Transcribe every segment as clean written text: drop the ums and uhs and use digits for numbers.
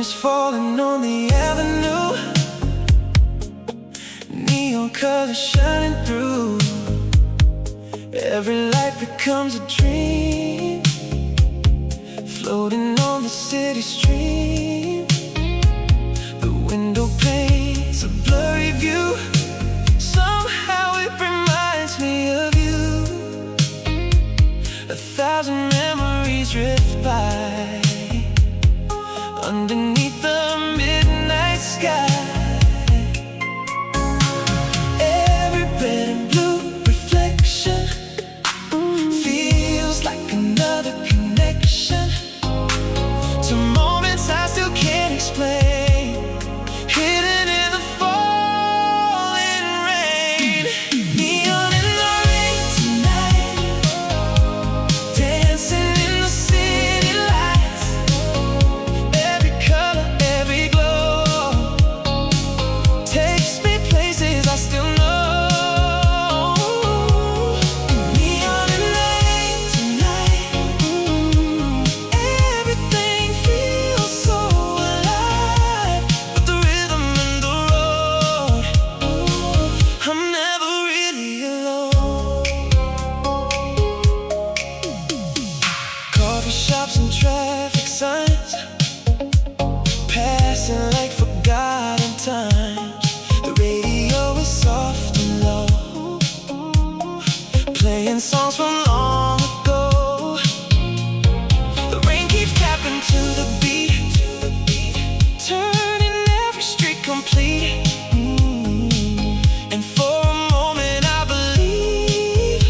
is falling on the avenue, neon colors shining through. Every light becomes a dream, floating on the city stream. The window paints a blurry view, somehow it reminds me of you. 1,000 memories drift by underneath the midnight sky. Every red and blue reflection feels like another connection to moments I still can't explain, hidden in the falling rain. Neon in the rain tonight, dancing in the city lights. Every color, every glow takes me places I still know. Neon in the rain tonight, everything feels so alive. With the rhythm and the road, I'm never really alone. Coffee shops and traffic signs passing like forgotten times. The radio is soft and low, playing songs from long ago. The rain keeps tapping to the beat, turning every street complete. And for a moment I believe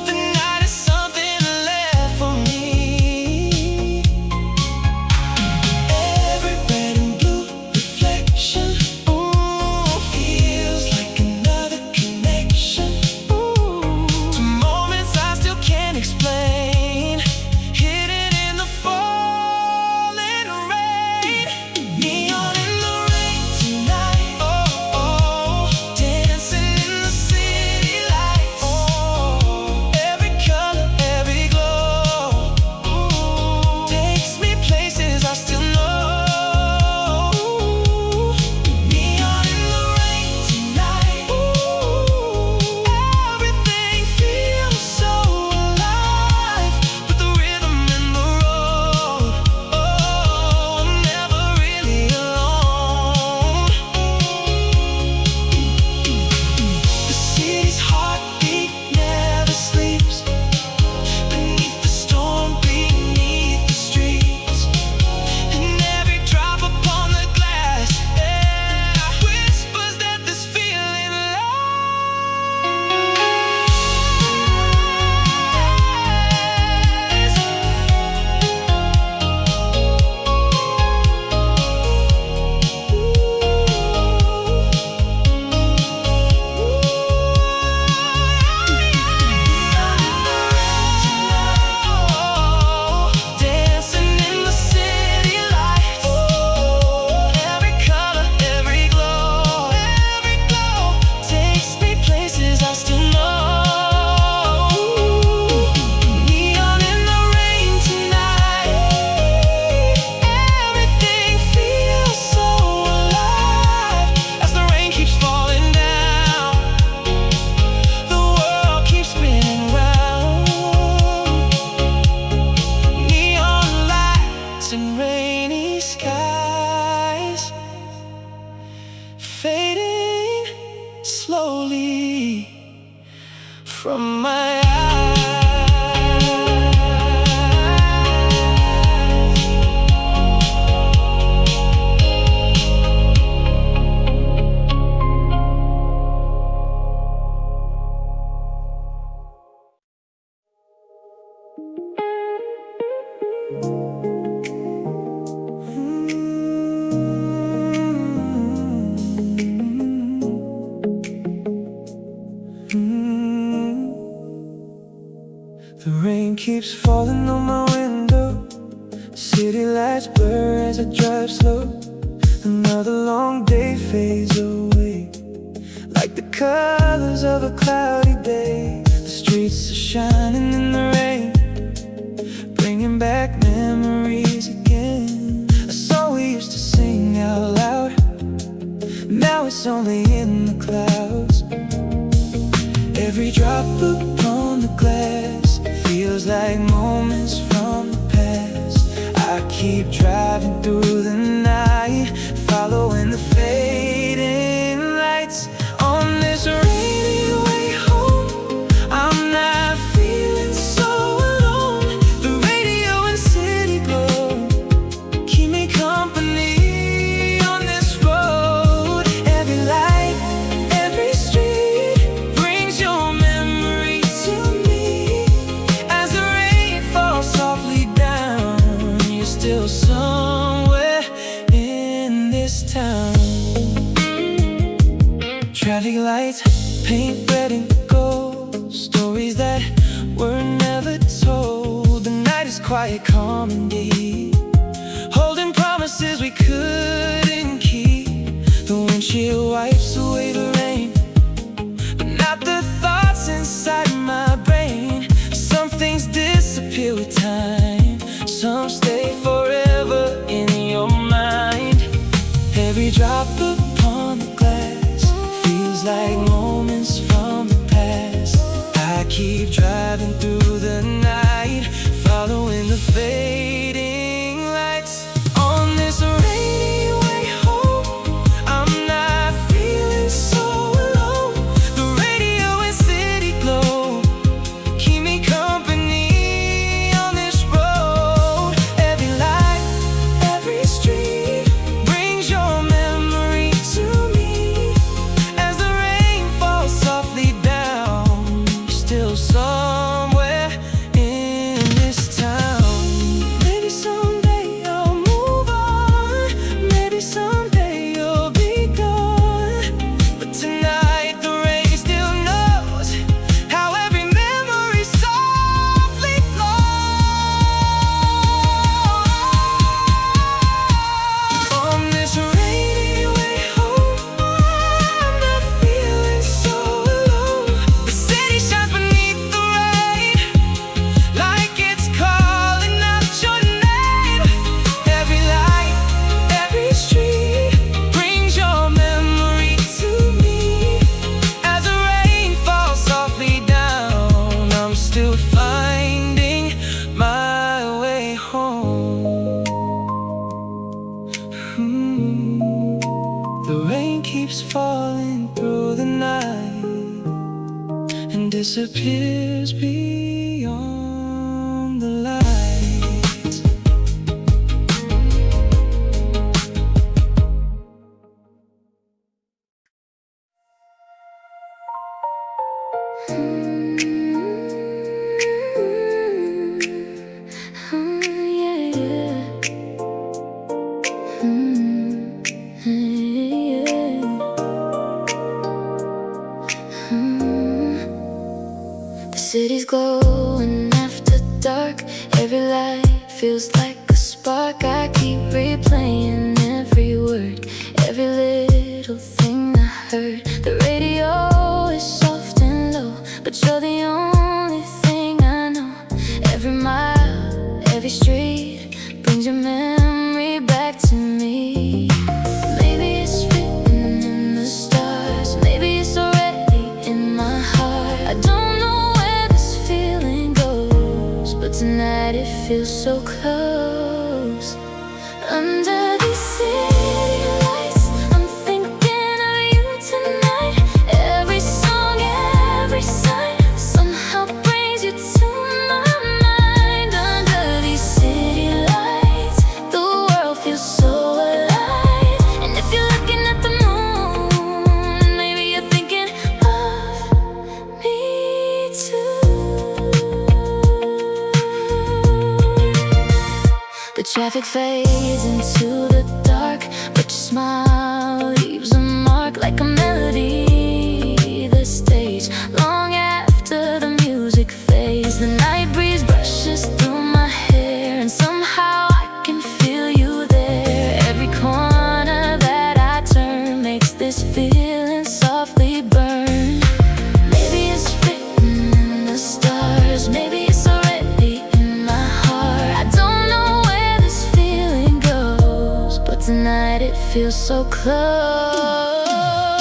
the night is something left for me. Every red and blue reflection feels like another connection to moments I still can't explain, hidden in the falling rain. Neon in the rain tonight, dancing in the city lights. Every color, every glow takes me places I still know. Neon in the rain tonight, everything feels so alive. With the rhythm and the road, I'm never really alone. The city's heartbeat never sleeps, beneath the storm, beneath the streets. And every drop upon the glass, whispers that this feeling dancing in the city lights. Every color, every glow takes me places I still know. Neon in the rain tonight, everything feels so alive. As the rain keeps falling down, the world keeps spinning round. Neon lights and rainy skies, fading slowly from my eyes. The rain keeps falling on my window, city lights blur as I drive slow. Another long day fades away, like the colors of a cloudy day. The streets are shining in the rain, bringing back memories again. I saw it's only in the clouds. Every drop upon the glass feels like moments from the past. I keep driving through the night, following the fading lights. On this rainy way home, I'm not feeling so alone. The radio and city glow keep me company on this road. Every light, every street brings your memory to me. As the rain falls softly down, you're still somewhere in this town. Traffic lights paint red and gold, stories that were never told. The night is quiet, calm and deep, holding promises we couldn't keep. The windshield wipes away the rain, but not the thoughts inside my brain. Some things disappear with time, some stay forever in your mind. Every drop upon the glass feels like moments from the past. I keep driving through the night, following the fading lights. On this rainy way home, I'm not feeling so alone. The radio and city glow keep me company on this road. Every light, every street brings your memory to me. As the rain falls softly down, you're still somewhere in this town. Maybe someday I'll move on, maybe someday you'll be gone, but tonight the rain still knows how every memory softly flows. On this rainy way home, I'm not feeling so alone. The city shines beneath the rain, like it's calling out your name. Every light, every street brings your memory to me. As the rain falls softly down, I'm still finding my way home. The rain keeps falling through the night and disappears beyond the lights. The city's glowing after dark. Every light feels like a spark. I keep replaying every word, every little thing I heard. The radio is soft and low, but you're the only thing I know. Every mile, every street brings your memory back to me. Maybe it's written in the stars, maybe it's already in my heart. I don't know where this feeling goes, but tonight it feels so close. Under these city lights, I'm thinking of you tonight. Every song, every sign somehow brings you to my mind. Under these city lights, the world feels so alive. And if you're looking at the moon, maybe you're thinking of me too. The traffic fades into the dark, but your smile leaves a mark like a melody that stays long after the music fades. The night breeze brushes through my hair, and somehow I can feel you there. Every corner that I turn makes this feeling softly burn. Maybe it's written in the stars, maybe it's already in my heart. I don't know where this feeling goes, but tonight it feels so close.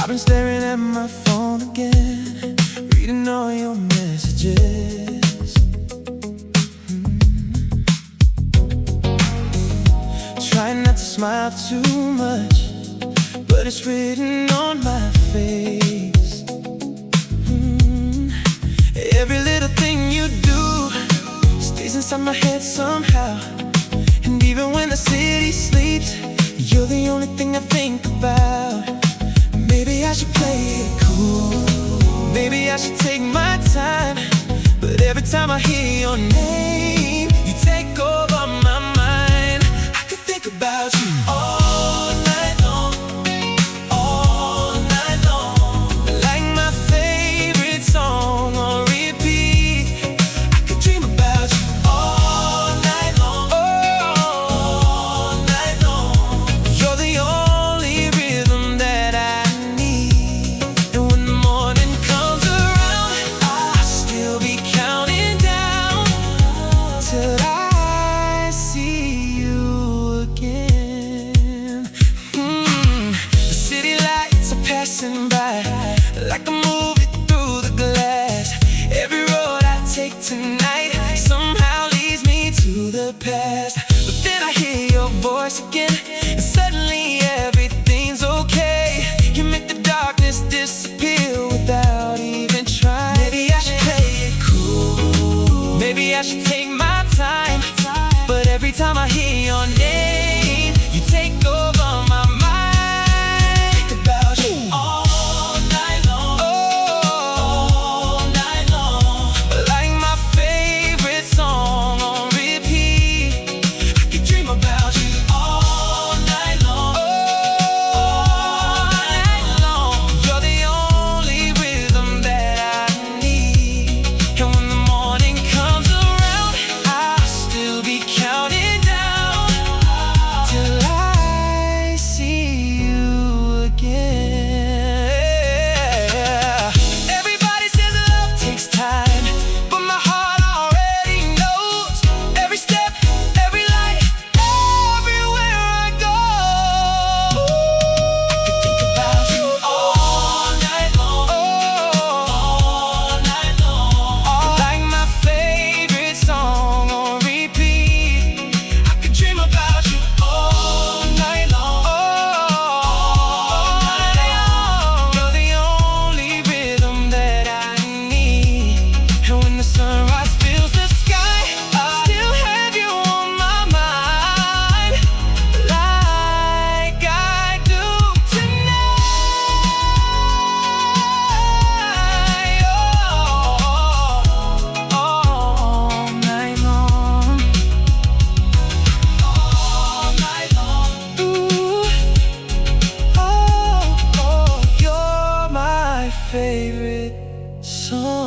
I've been staring at my phone again, reading all your messages. Trying not to smile too much, but it's written on my face. Every little thing you do stays inside my head somehow. And even when the city sleeps, you're the only thing I think about. Maybe I should play it cool, maybe I should take my time, but every time I hear your name, you take over my mind. I could think about you all night long, all night long, like my favorite song on repeat. I could dream about you all night long, all night long. You're the only rhythm that I need. And when the morning comes around, I'll still be counting down till I see you again. The city lights are passing by like a movie through the glass. Every road I take tonight somehow leads me to the past. But then I hear your voice again, and suddenly everything's okay. You make the darkness disappear without even trying. Maybe I should play it cool, maybe I should take my time, but every time I hear your name, you take over my mind. Think about you all night long, all night long, like my favorite song on repeat. I could dream about you all night long, all night long. You're the only rhythm that I need. And when the morning comes around, I'll still be counting down till I see you again. Everybody says love takes time, but my heart already knows. Every step, every light, everywhere I go, I could think about you all night long, all night long, like my favorite song on repeat. I could dream about you all night long, all night long. You're the only rhythm that I need. And when the sunrise fills the sky, I still have you on my mind, like I do tonight. All night long, all night long. Ooh, you're my favorite song.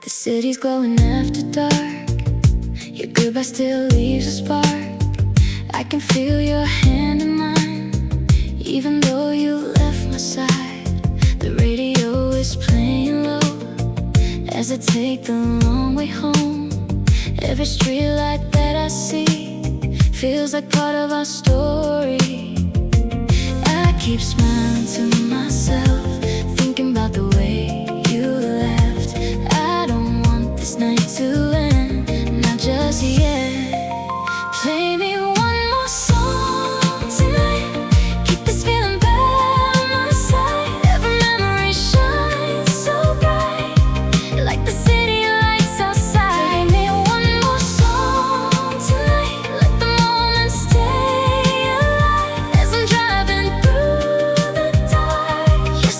The city's glowing after dark. Your goodbye still leaves a spark. I can feel your hand in mine, even though you left my side. The radio is playing low as I take the long way home. Every streetlight that I see feels like part of our story. I keep smiling to myself, thinking about the way you left. I don't want this night to end, not just yet. Play me one more song tonight, keep this feeling by my side. Every memory shines so bright, like the city lights outside. Play me one more song tonight, let the moment stay alive as I'm driving through the dark. Yes,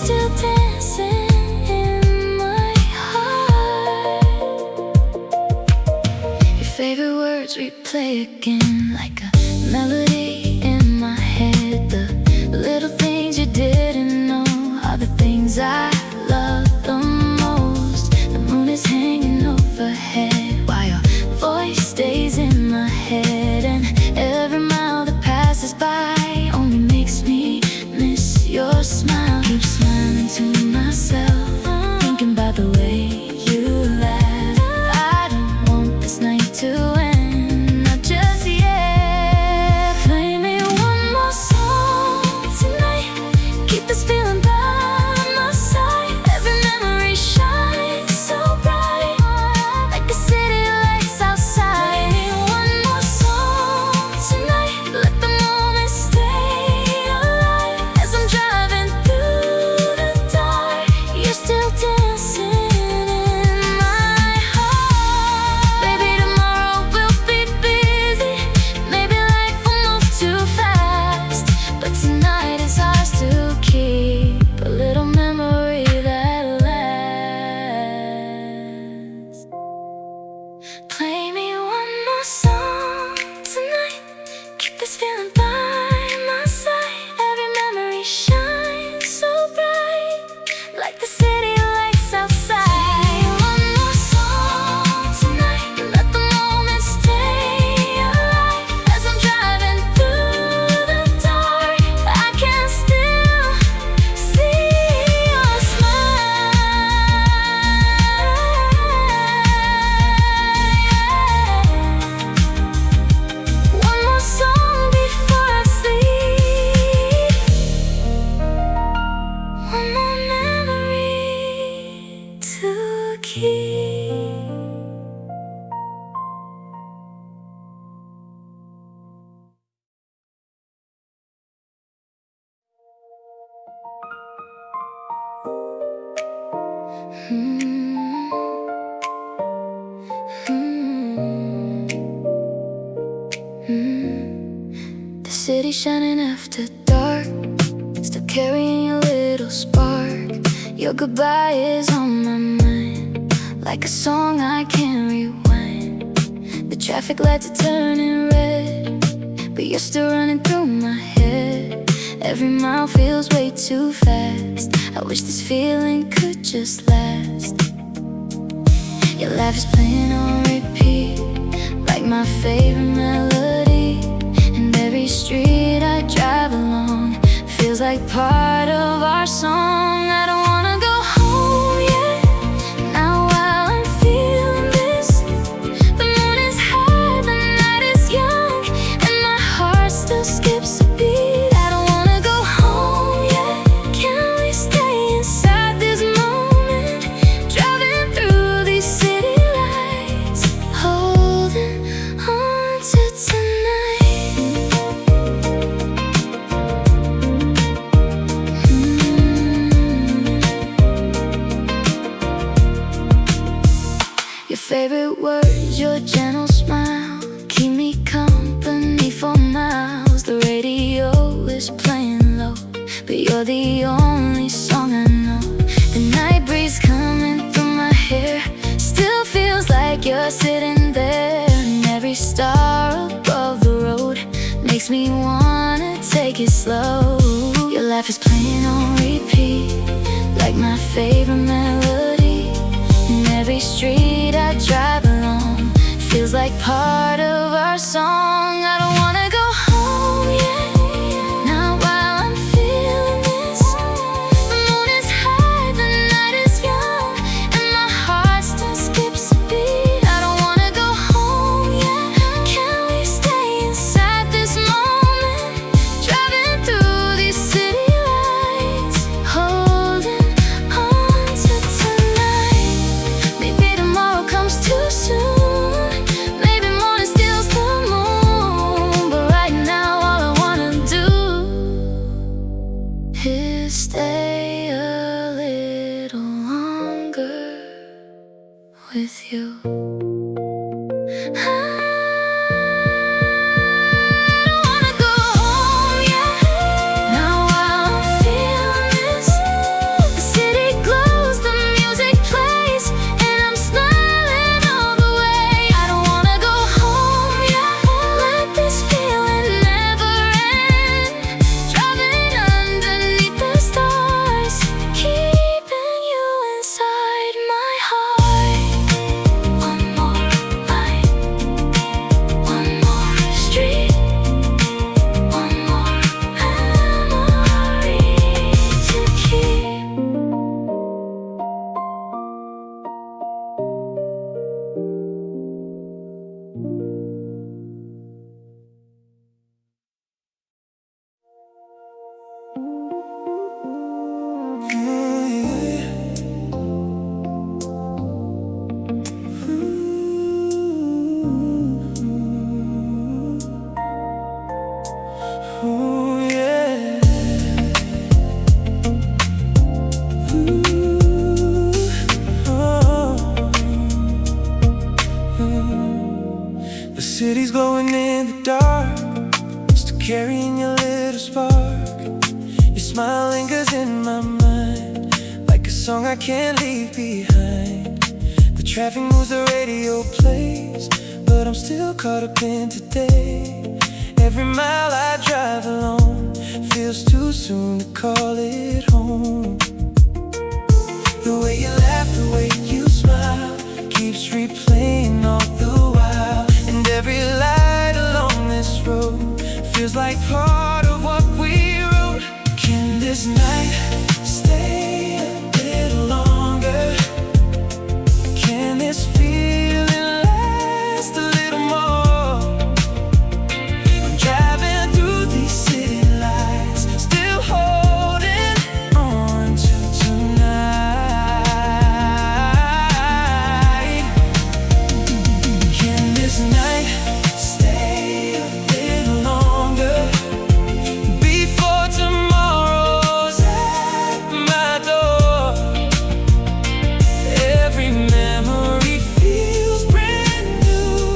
words replay again like a melody in my head. The little things you didn't know are the things I love the most. The moon is hanging overhead while your voice stays in my head, and every mile that passes by only makes me miss your smile. Keep smiling to myself, thinking about the way you laugh. I don't want this night to end, not just yet. Play me one more song tonight, keep this feeling by my side. Every memory shines so bright, like the city lights outside. Play me one more song tonight, let the moment stay alive. As I'm driving through the dark, you're still dancing in my heart. Baby, tomorrow will be busy, maybe life will move too fast, but tonight is ours to keep, a little memory that lasts. Play me one more song tonight, keep this feeling by my side. Every memory shines so bright, like the city lights outside. One more song tonight, let the moment stay alive. As I'm driving through the dark, I can still see your smile. One more song before I sleep, one more memory to keep. The city shining after dark, still carrying a little spark. Your goodbye is on my mind, like a song I can't rewind. The traffic lights are turning red, but you're still running through my head. Every mile feels way too fast, I wish this feeling could just last. Your laugh is playing on repeat, like my favorite melody. And every street I drive along feels like part of our song. I don't wanna go home yet, not while I'm feeling this. The moon is high, the night is young, and my heart still skips a beat. I don't wanna go home yet, can we stay inside this moment? Driving through these city lights, holding on to tonight. Your favorite words, your gentle smile, keep me company for miles. The radio is playing low, but you're the only song I know. The night breeze coming through my hair still feels like you're sitting there. And every star above the road makes me wanna take it slow. Your laugh is playing on repeat, like my favorite melody. And every street I drive along feels like part of our song. I don't wanna go home yet, not while I'm feeling this. The moon is high, the night is young, and my heart still skips a beat. I don't wanna go home yet, can we stay inside this moment? Driving through these city lights, holding on to tonight. Maybe tomorrow comes too soon, maybe morning steals the moon. city's glowing in the dark, still carrying your little spark. Your smile lingers in my mind, like a song I can't leave behind. The traffic moves, the radio plays, but I'm still caught up in today. Every mile I drive alone feels too soon to call it home. The way you laugh, the way you smile keeps replaying all the while. And every light along this road feels like part of what we wrote. Can this night stay a little longer? Can this feeling last a little more? I'm driving through these city lights, still holding on to tonight. Can this night stay a little longer before tomorrow's at my door? Every memory feels brand new.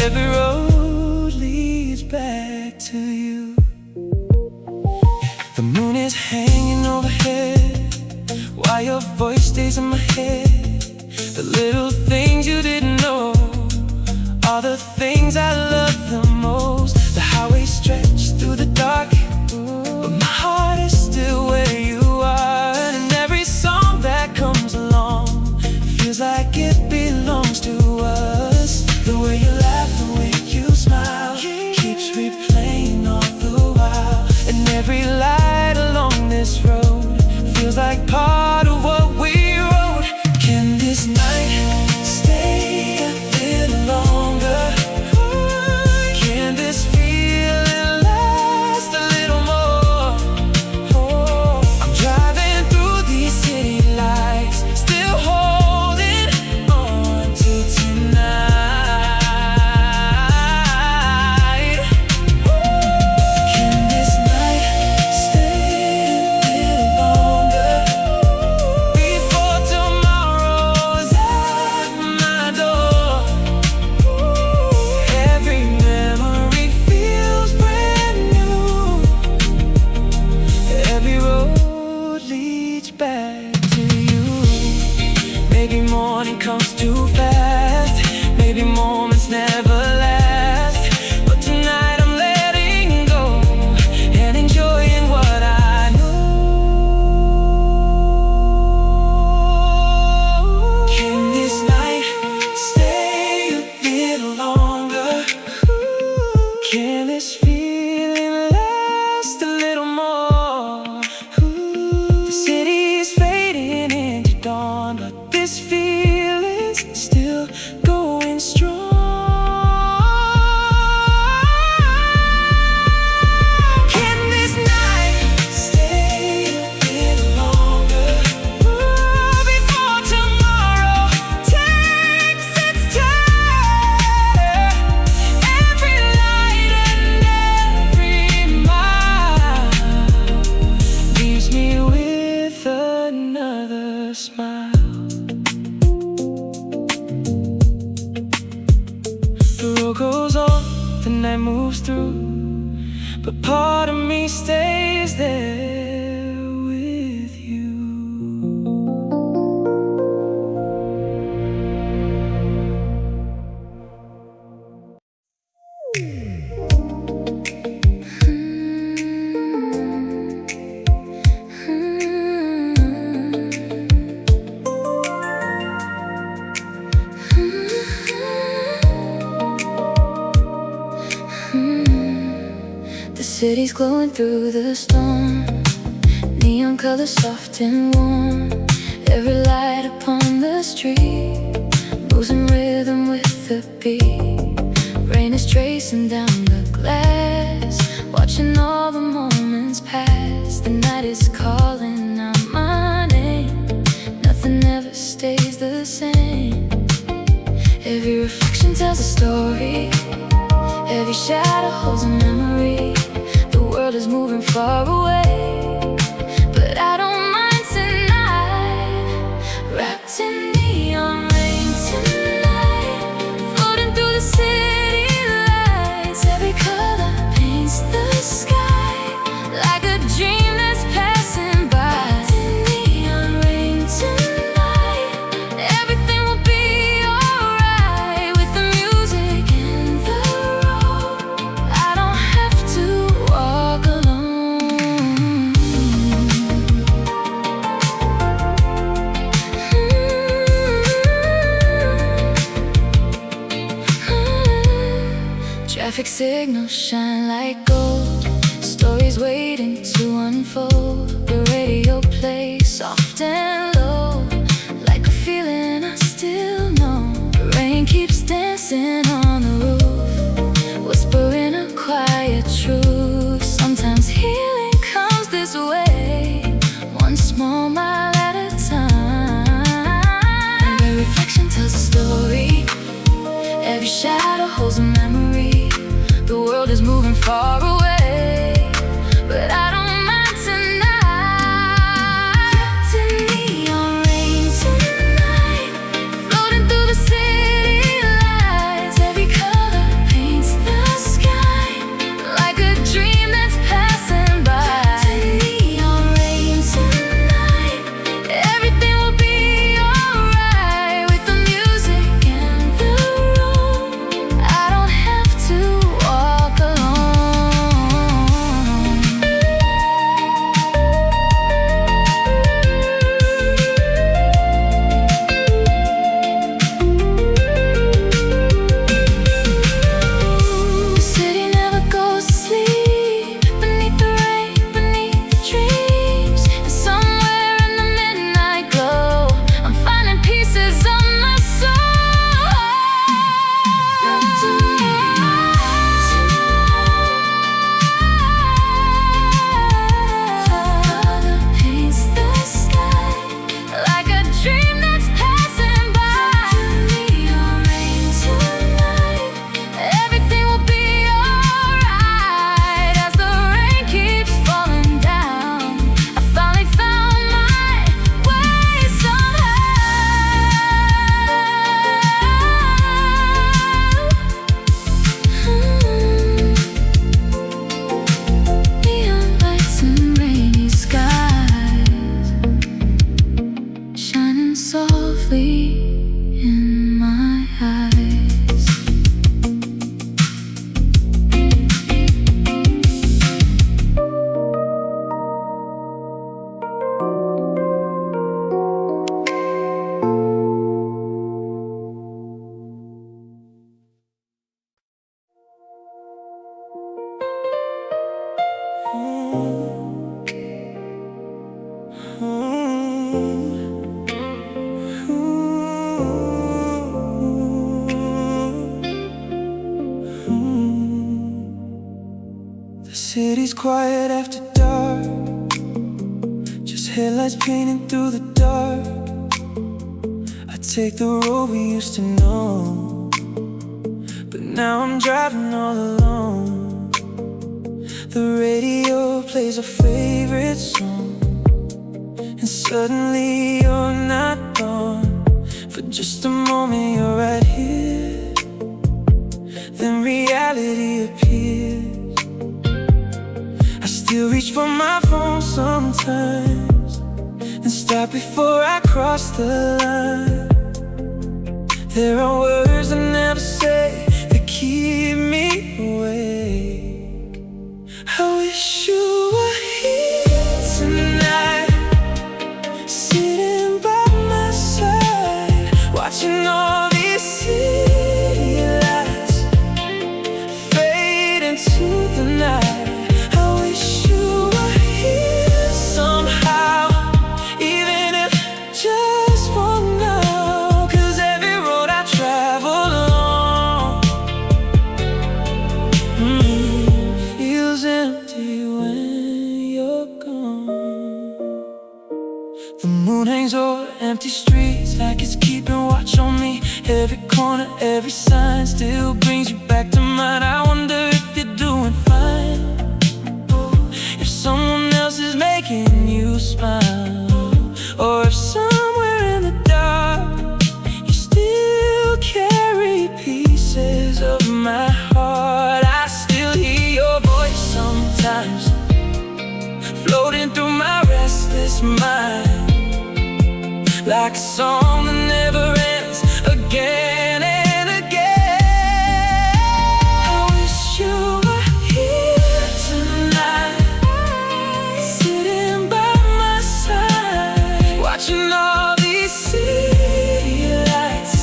Every road leads back to you. The moon is hanging overhead while your voice stays in my head. The little things you didn't know are the things I love the most. The highway stretched through the dark, but my heart is still where you are. And every song that comes along feels like it belongs to us. The way you laugh, the way you smile keeps replaying all the while. And every light along this road feels like part of what we wrote. Can this night stay a little longer? Can this feeling last a little more? Oh, I'm driving through these city lights, still holding on to tonight. Can this night stay a little longer before tomorrow's at my door? Every memory feels brand new. Every road leads back to you. Maybe morning comes too fast, maybe moments never last, but tonight I'm letting go and enjoying what I know. Can this night stay a little longer? Can this feeling last a little more? The city's fading into dawn, but this feeling's still going strong. Can this night stay a little longer before tomorrow takes its turn? Every light and every mile leaves me with another smile. The road goes on, the night moves through, but part of me stays there with you. The city's glowing through the storm, neon colors soft and warm. Every light upon the street moves in rhythm with the beat. Rain is tracing down the glass, watching all the moments pass. The night is calling out my name, nothing ever stays the same. Every reflection tells a story, every shadow holds a memory. The world is moving far away, but I don't mind tonight. Wrapped in neon rain tonight, floating through the Traffic signals shine like gold, stories waiting to unfold. The radio plays soft and low, like a feeling I still know. The rain keeps dancing on the roof, whispering a quiet truth. Sometimes healing comes this way, one small mile at a time. Every reflection tells a story, every shadow holds a memory. The world is moving far away, but I don't mind tonight. Wrapped in neon rain tonight, floating through the city lights. Every color paints the sky like a dream that's passing by. Wrapped in neon rain tonight, everything will be alright. With the music and the room, I don't have to walk alone. The city never goes to sleep, beneath the rain, beneath the dreams. And somewhere in the midnight glow, I'm finding pieces of my soul. Wrapped in neon color paints the sky like a dream that's passing by. Neon rain tonight, everything will be alright. As the rain keeps falling down, I finally found my way somehow. Neon lights and rainy skies, shining softly in my eyes. The city's quiet after dark, just headlights painting through the dark. I take the road we used to know, but now I'm driving all alone. The radio plays a favorite song, and suddenly you're not gone. For just a moment you're right here, then reality appears. I still reach for my phone sometimes, and stop before I cross the line. There are words I never say that keep me awake. I wish you were here tonight, sitting by my side, watching all these city lights fade into the night. I wish you were here somehow, even if just for now. 'Cause every road I travel along feels empty when you're gone. The moon hangs over empty streets like it's keeping watch on me. Every corner, every sign still brings you back to mind. I wonder if you're doing fine, if someone else is making you smile, or if somewhere in the dark you still carry pieces of my heart. I still hear your voice sometimes, floating through my restless mind, like a song that never ends again and again. I wish you were here tonight, sitting by my side, watching all these city lights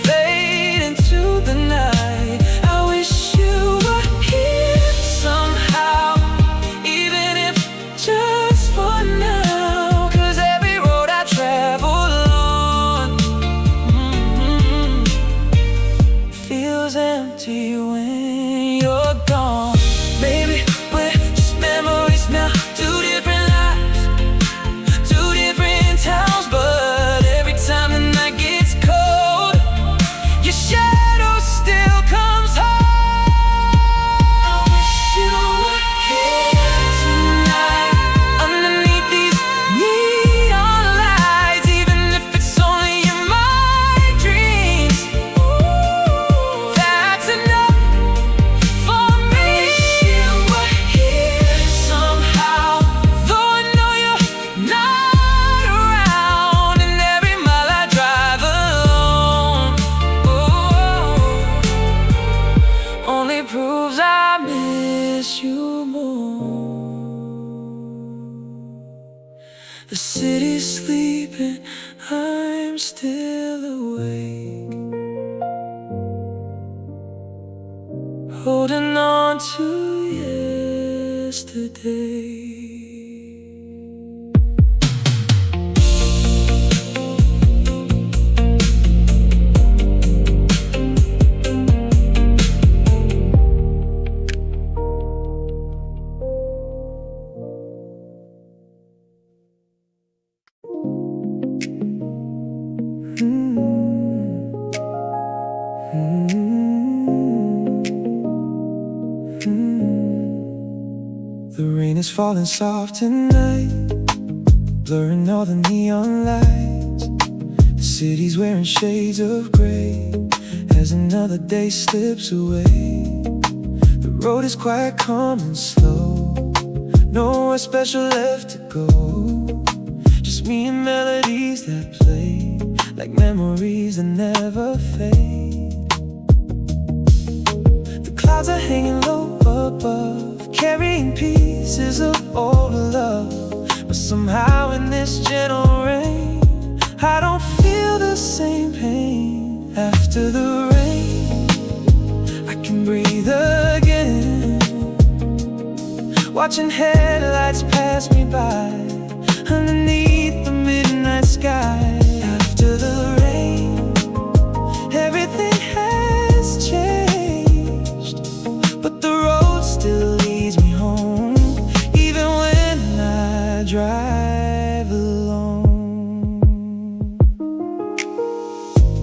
fade into the night. I wish empty when you're gone. Baby, we're just memories now. Two different lives, two different towns, but every time the night gets cold, your shadow still comes home. I wish you were here tonight, underneath these neon lights, even if it's only in my dreams. That's enough for me. I wish you were here somehow, though I know you're not around, and every mile I drive alone, only proves I miss you more. The city's sleeping, I'm still awake, holding on to yesterday. The rain is falling soft tonight, blurring all the neon lights. The city's wearing shades of gray as another day slips away. The road is quiet, calm and slow, nowhere special left to go. Just me and melodies that play like memories that never fade. The clouds are hanging low above, carrying pieces of old love. But somehow in this gentle rain, I don't feel the same pain. After the rain, I can breathe again, watching headlights pass me by underneath the midnight sky. After the rain, everything has changed, but the road still leads me home, even when I drive alone.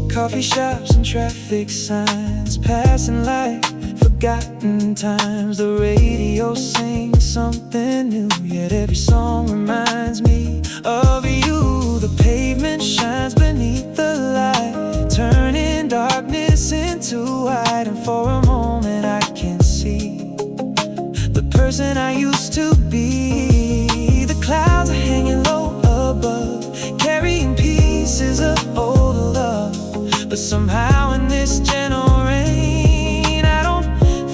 Coffee shops and traffic signs, passing like forgotten times. The radio sings something new, yet every song reminds me of you. The pavement shines beneath the light, turning darkness into white. And for a moment I can see the person I used to be. The clouds are hanging low above, carrying pieces of old love. But somehow in this gentle rain, I don't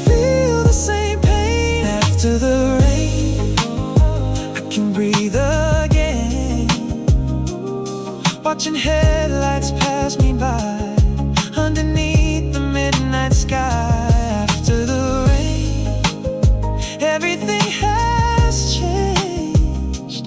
feel the same pain. After the rain, I can breathe again, watching headlights pass me by underneath the midnight sky. After the rain, everything has changed,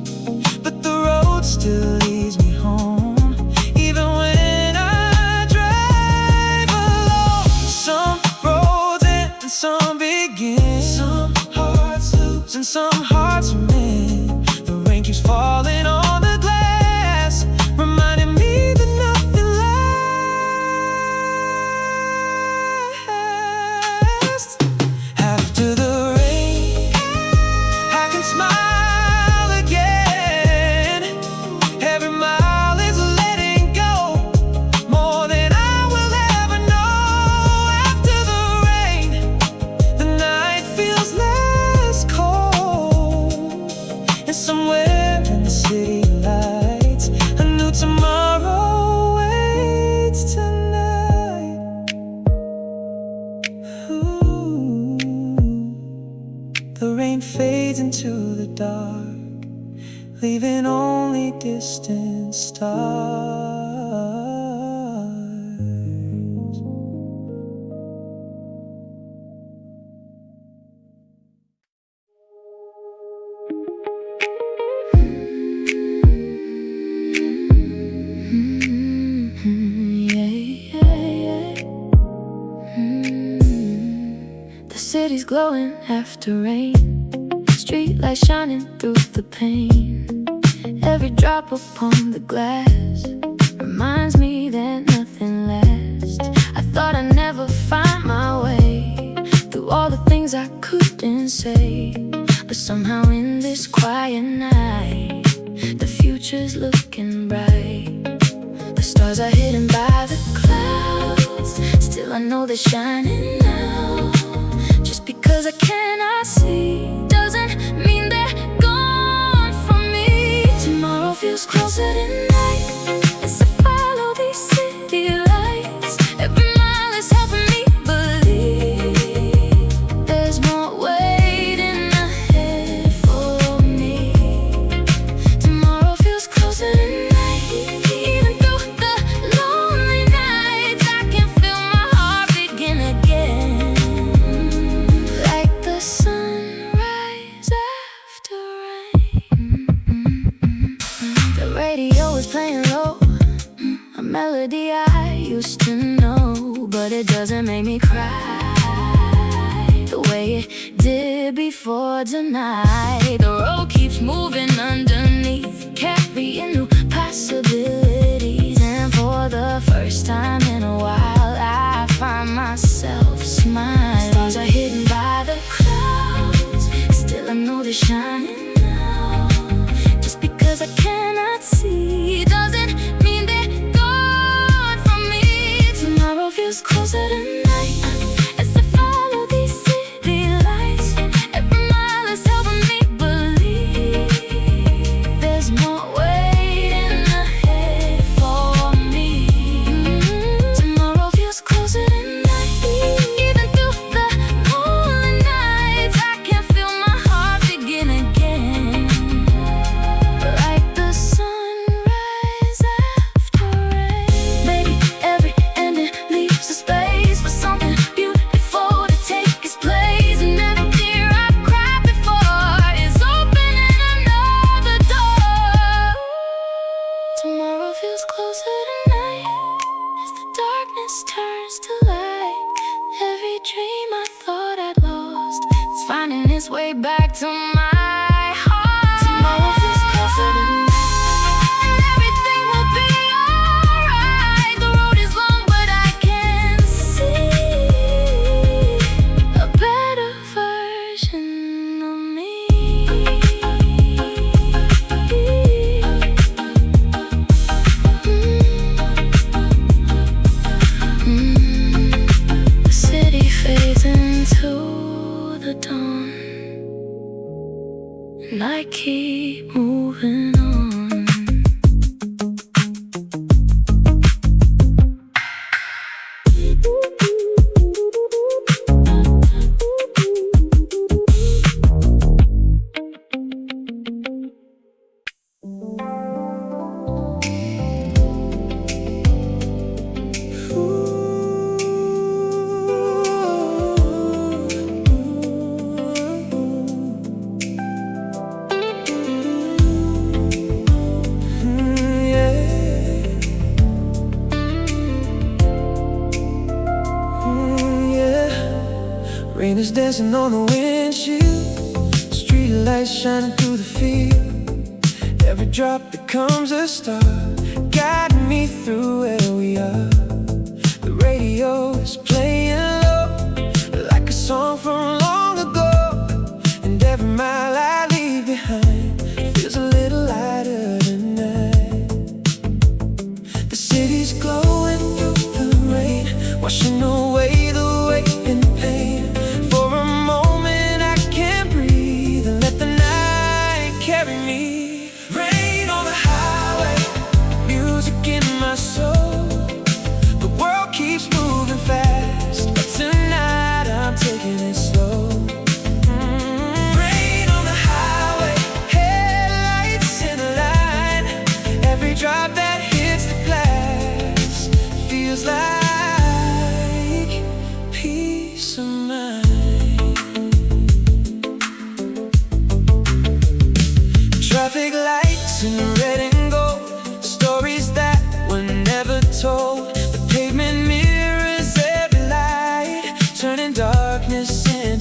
but the road still leads me home, even when I drive alone. Some roads end and some begin, some hearts lose and some hearts win. The rain keeps falling on the glass, reminding me that nothing lasts. After the rain, I can smile again. Every mile is letting go, more than I will ever know. After the rain, the night feels less cold, and somewhere in the city lights, a new tomorrow waits tonight. Ooh. The rain fades into the dark, leaving only distant stars. Yeah, yeah, yeah. city's glowing after rain. Street lights shining through the pane. Every drop upon the glass reminds me that nothing lasts. I thought I'd never find my way through all the things I couldn't say, but somehow in this quiet night, the future's looking bright. The stars are hidden by the clouds, still I know they're shining now. Just because I cannot see doesn't mean they're gone from me. Tomorrow feels closer tonight as I follow these city lights. Every mile is helping me believe there's more waiting ahead for me. Tomorrow feels closer tonight. Even through the lonely nights, I can feel my heart begin again, like the sunrise after rain. The radio is playing low, a melody I used to know, but it doesn't make me cry the way it did before tonight. The road keeps moving underneath, carrying new possibilities, and for the first time in a while, I find myself smiling. Stars are hidden by the clouds, still I know they're shining now. Just because I cannot see doesn't mean they're gone from me. Tomorrow feels closer tonight as I follow these city lights. Every mile is helping me believe there's more waiting ahead for me. Tomorrow feels closer tonight. Even through the lonely nights, I can feel my heart begin again, like the sunrise after rain. Baby, every ending leaves a space for something beautiful to take its place, and every tear I've cried before is opening another door. Tomorrow feels closer tonight as the darkness turns to light. Every dream I thought I'd lost is finding its way back to my heart. Tomorrow feels closer tonight, and everything will be alright. The road is long, but I can see a better version of me. The city fades into the dawn, and I keep moving on. Rain is dancing on the windshield, street lights shining through the field. Every drop becomes a star, guiding me through where we are. The radio is playing low, like a song from long ago, and every mile I leave behind feels a little lighter tonight. The city's glowing through the rain, washing away the weight and pain. For a moment I can breathe and let the night carry me. Rain on the highway, music in my soul. The world keeps moving fast, but tonight I'm taking it slow. Rain on the highway, headlights in a line. Every drop that hits the glass feels like peace of mind. Traffic lights in red and gold, stories that were never told. The pavement mirrors every light, turning darkness into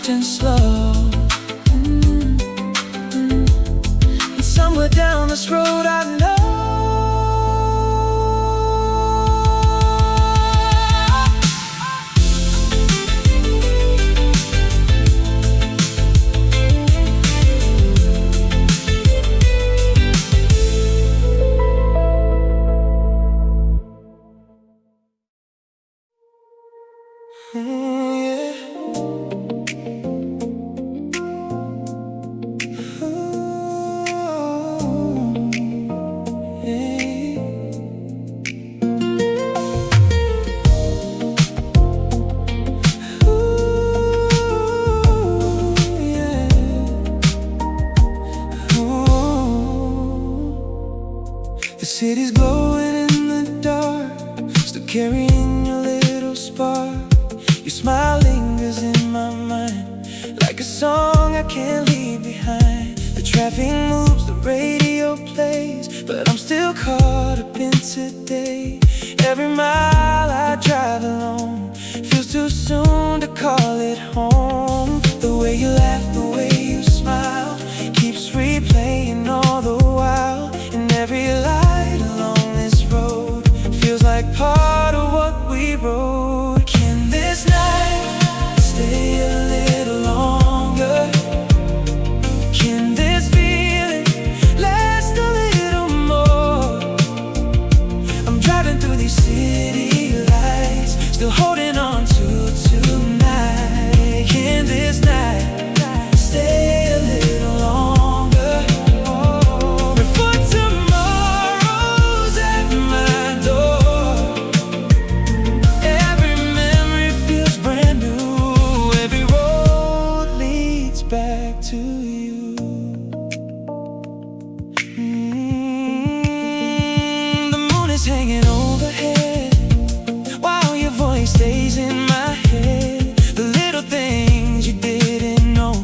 fast and slow. And somewhere down this road I know The city's glowing in the dark, still carrying your little spark. Your smile lingers in my mind, like a song I can't leave behind. The traffic moves, the radio plays, but I'm still caught up in today. Every mile I drive alone feels too soon to call it home. The way you laugh, the way you smile keeps replaying all the while. And every light along this road feels like part of what we wrote. Can this night stay a little longer? Can this feeling last a little more? I'm driving through these city lights, still holding on to tonight. Can this night stay a little longer? Oh, before tomorrow's at my door. Every memory feels brand new. Every road leads back to you. The moon is hanging overhead while your voice stays in my head. The little things you didn't know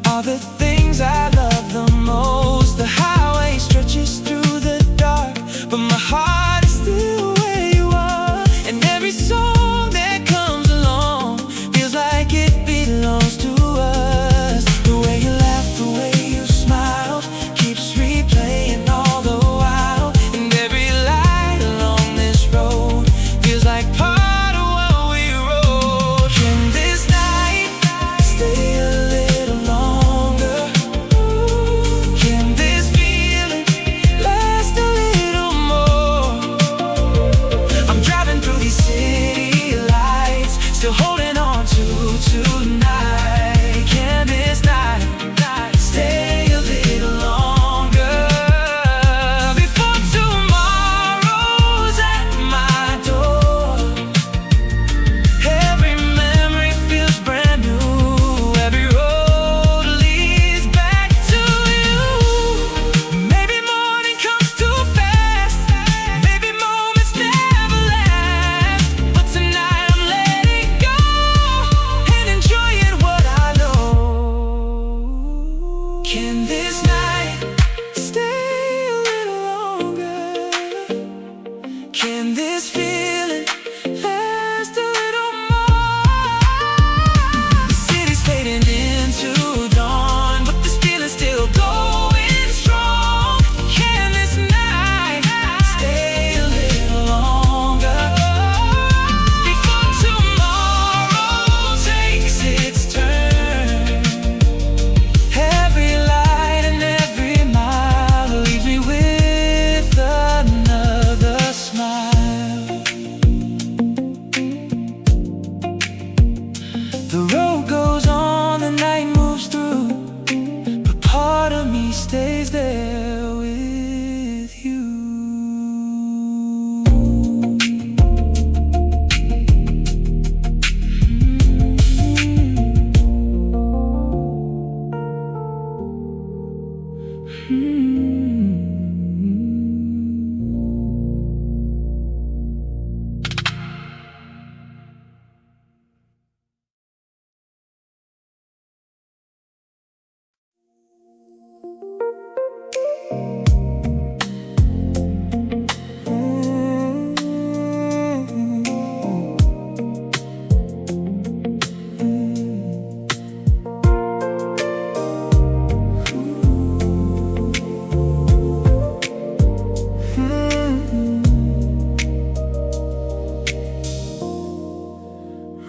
are the things I love the most. The highway stretches through the dark, but my heart is still where you are. And every song that comes along feels like it belongs to us. The way you laugh, the way you smile keeps replaying all the while. And every light along this road feels like part of what we wrote. Can this night stay a little longer?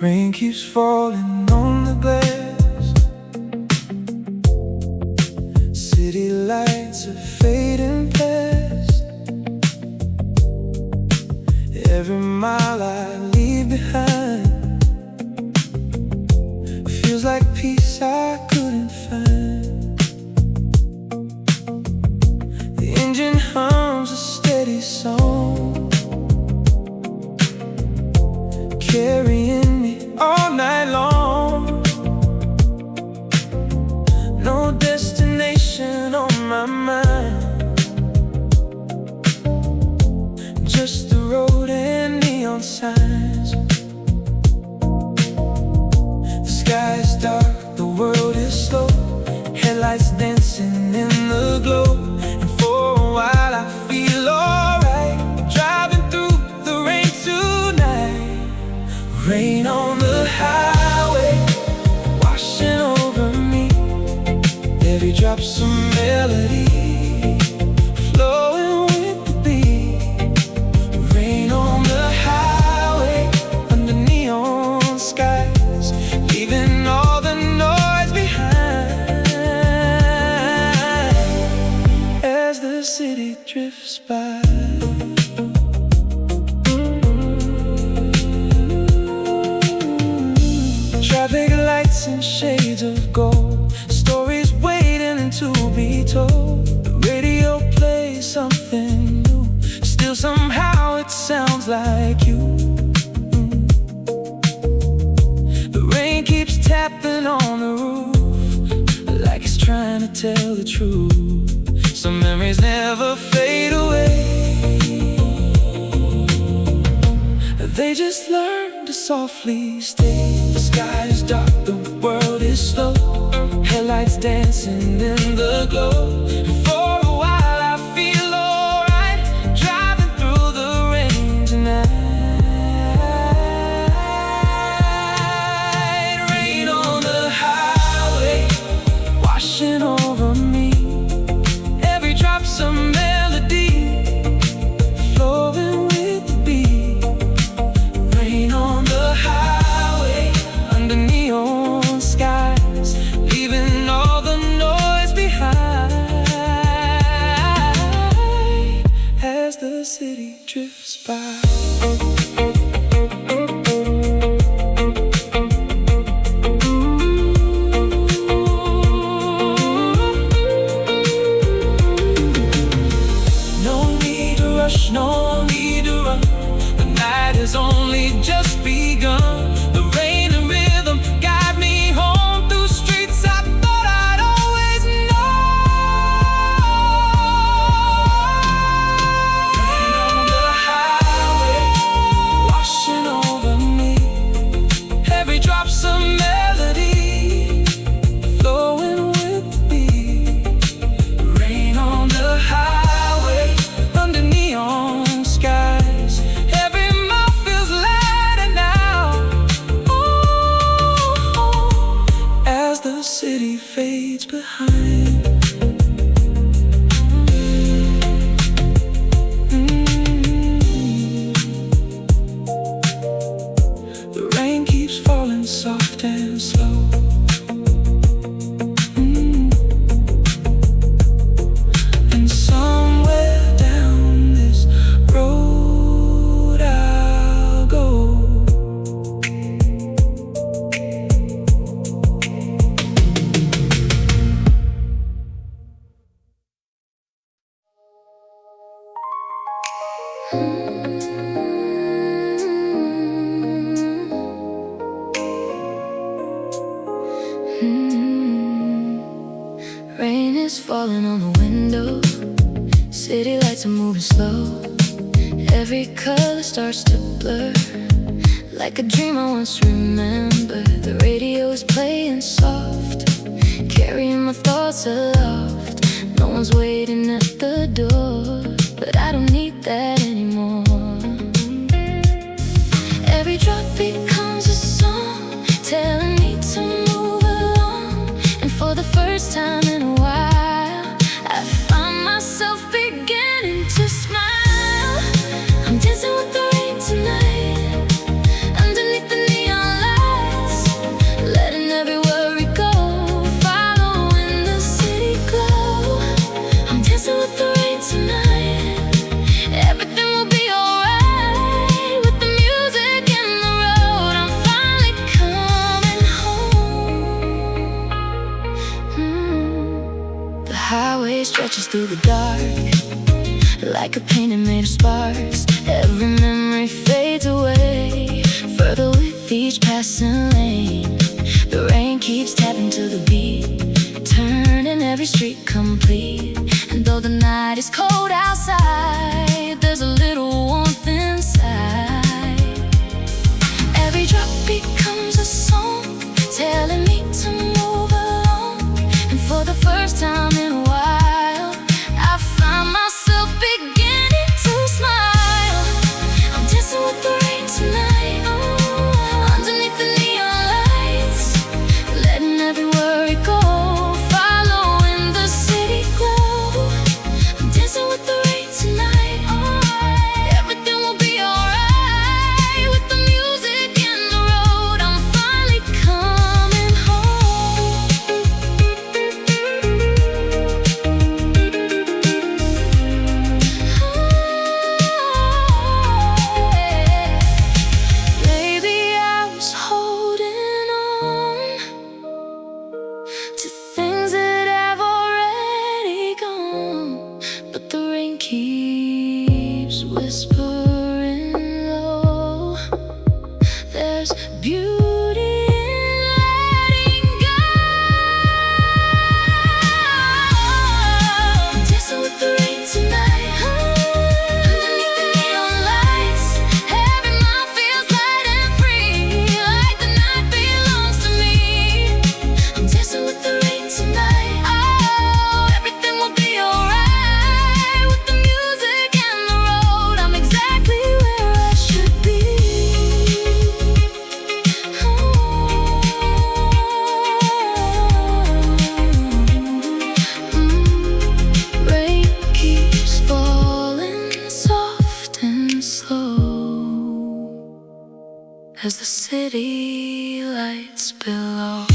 rain keeps falling on the glass. City lights are fading past. Every mile I leave behind feels like peace I couldn't find. The engine hums a steady song, carrying me all night long. No destination on my mind, just the road and neon signs. The sky is dark, the world is slow, headlights dancing in the glow. And for a while I feel alright, driving through the rain tonight. Rain on the highway, washing over me. Every drop's a melody, flowing with the beat. Rain on the highway, under neon skies, leaving all the noise behind. As the city drifts by, traffic lights and shades of gold, stories waiting to be told. The radio plays something new, still somehow it sounds like you. The rain keeps tapping on the roof, like it's trying to tell the truth. Some memories never fade away, they just learn to softly stay. The sky is dark, the world is slow, headlights dancing in the glow. For a while I feel alright, driving through the rain tonight. Rain on the highway, washing over me. Every drop's a melody, flowing with the beat. Rain on the highway, under neon skies, leaving all the noise behind. As the city drifts by, no need to rush, no need to run. The night has only just begun. The rain and rhythm guide me home through streets I thought I'd always know. Rain on the highway, washing over me. Every drop's a melody, flowing with the beat. Rain on the highway, under neon skies, every mile feels lighter now. Ooh, as the city fades behind. The rain keeps falling soft and slow. And somewhere down this road I'll go. Rain is falling on the window, city lights are moving slow. Every color starts to blur, like a dream I once remembered. The radio is playing soft, carrying my thoughts aloft. No one's waiting at the door, but I don't need that anymore. Every drop becomes a song, telling me to move along. And for the first time in a while, I find myself beginning to smile. I'm dancing with the rain tonight, underneath the neon lights. stretches through the dark, like a painting made of sparks. Every memory fades away, further with each passing lane. The rain keeps tapping to the beat, turning every street complete. And though the night is cold outside, there's a little warmth inside. Every drop becomes a song, telling me to move along. And for the first time in a while, I find myself beginning to smile. I'm dancing with the rain tonight, underneath the neon lights, letting every worry go, following the city glow. I'm dancing with the rain tonight, everything will be alright. With the music and the road, I'm finally coming home. Maybe I was holding on to things that have already gone, but the rain keeps whispering low. There's beauty in letting go. I'm dancing with the rain tonight, underneath the neon lights. Every mile feels light and free, like the night belongs to me. I'm dancing with the rain tonight, everything will be alright. With the music and the road, I'm exactly where I should be. Rain keeps falling soft and slow as the city lights below.